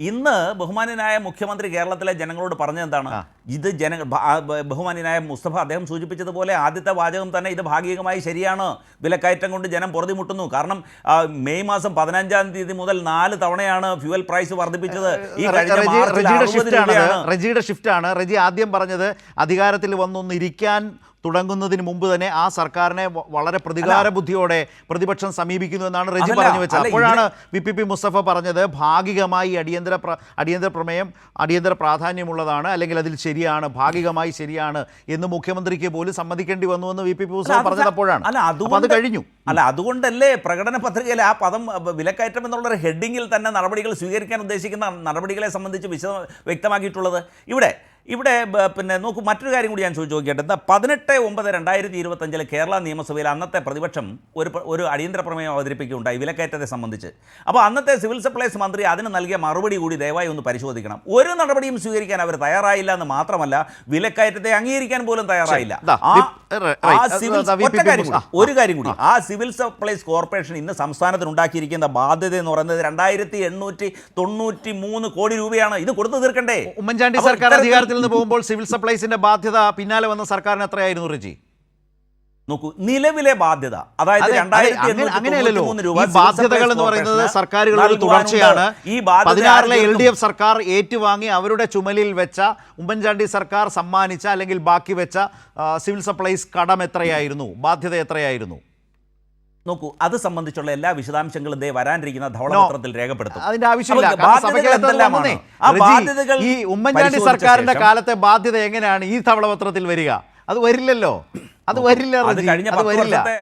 ഇന്ന് ബഹുമാന്യനായ മുഖ്യമന്ത്രി കേരളത്തിലെ ജനങ്ങളോട് പറഞ്ഞതെന്താണ്? ഇത് ബഹുമാന്യനായ മുസ്തഫ അദ്ദേഹം സൂചിപ്പിച്ചതുപോലെ ആദ്യത്തെ വാചകം തന്നെ ഇത് ഭാഗികമായി ശരിയാണ്. വിലക്കയറ്റം കൊണ്ട് ജനം പൊറുതിമുട്ടുന്നു. കാരണം മെയ് മാസം 15-ാം തീയതി മുതൽ 4 തവണയാണ് ഫ്യൂവൽ പ്രൈസ് വർദ്ധിപ്പിച്ചത്. ഈ റജിയുടെ ഷിഫ്റ്റാണ്. റജി ആദ്യം പറഞ്ഞത് അധികാരത്തിൽ വന്നൊന്ന് ഇരിക്കാൻ തുടങ്ങുന്നതിന് മുമ്പ് തന്നെ ആ സർക്കാരിനെ വളരെ പ്രതികാര ബുദ്ധിയോടെ പ്രതിപക്ഷം സമീപിക്കുന്നു എന്നാണ് റജി പറഞ്ഞു വെച്ചത്. അപ്പോഴാണ് VP മുസ്തഫ പറഞ്ഞത് ഭാഗികമായി അടിയന്തര പ്രമേയം അടിയന്തര പ്രാധാന്യമുള്ളതാണ്, അല്ലെങ്കിൽ അതിൽ ശരിയാണ്, ഭാഗികമായി ശരിയാണ് എന്ന് മുഖ്യമന്ത്രിക്ക് പോലും സമ്മതിക്കേണ്ടി വന്നുവെന്ന് VP മുസ്തഫ പറഞ്ഞതപ്പോഴാണ്. അത് കഴിഞ്ഞു. അതുകൊണ്ടല്ലേ പ്രകടന പത്രികയിൽ ആ പദം വിലക്കയറ്റം എന്നുള്ളൊരു ഹെഡിങ്ങിൽ തന്നെ നടപടികൾ സ്വീകരിക്കാൻ ഉദ്ദേശിക്കുന്ന നടപടികളെ സംബന്ധിച്ച് വ്യക്തമാക്കിയിട്ടുള്ളത്. ഇവിടെ പിന്നെ നോക്കൂ, മറ്റൊരു കാര്യം കൂടി ഞാൻ ചോദിക്കട്ടെ. 18/9/2025 കേരള നിയമസഭയിൽ അന്നത്തെ പ്രതിപക്ഷം ഒരു അടിയന്തര പ്രമേയം അവതരിപ്പിക്കുകയുണ്ടായി വിലക്കയറ്റത്തെ സംബന്ധിച്ച്. അപ്പോൾ അന്നത്തെ സിവിൽ സപ്ലൈസ് മന്ത്രി അതിന് നൽകിയ മറുപടി കൂടി ദയവായി ഒന്ന് പരിശോധിക്കണം. ഒരു നടപടിയും സ്വീകരിക്കാൻ അവർ തയ്യാറായില്ല എന്ന് മാത്രമല്ല, വിലക്കയറ്റത്തെ അംഗീകരിക്കാൻ പോലും തയ്യാറായില്ല. ഒരു കാര്യം കൂടി, ആ സിവിൽ സപ്ലൈസ് കോർപ്പറേഷൻ ഇന്ന് സംസ്ഥാനത്തിന് ഉണ്ടാക്കിയിരിക്കുന്ന ബാധ്യത എന്ന് പറയുന്നത് 2893 കോടി രൂപയാണ്. ഇത് കൊടുത്തു തീർക്കണ്ടേ? ഉമ്മൻചാണ്ടി സർക്കാർ അധികാരത്തിൽ നിന്ന് പോകുമ്പോൾ സിവിൽ സപ്ലൈസിന്റെ ബാധ്യത പിന്നാലെ വന്ന സർക്കാരിന് എത്രയായിരുന്നു റജി? നോക്കൂ, നിലവിലെ ബാധ്യത, അതായത് ബാധ്യതകൾ എന്ന് പറയുന്നത് സർക്കാരുകളുടെ തുടർച്ചയാണ്. 16-ലെ LDF സർക്കാർ ഏറ്റുവാങ്ങി അവരുടെ ചുമലിൽ വെച്ച, ഉമ്മൻചാണ്ടി സർക്കാർ സമ്മാനിച്ച അല്ലെങ്കിൽ ബാക്കി വെച്ച സിവിൽ സപ്ലൈസ് കടം എത്രയായിരുന്നു, ബാധ്യത എത്രയായിരുന്നു? നോക്കൂ, അത് സംബന്ധിച്ചുള്ള എല്ലാ വിശദാംശങ്ങളും വരാനിരിക്കുന്ന ധവളപത്രത്തിൽ രേഖപ്പെടുത്തും. അതിന്റെ ആവശ്യമില്ല. ഈ ഉമ്മൻചാണ്ടി സർക്കാരിന്റെ കാലത്തെ ബാധ്യത എങ്ങനെയാണ് ഈ ധവളപത്രത്തിൽ വരിക? അത് വരില്ലല്ലോ. അത് വരില്ല.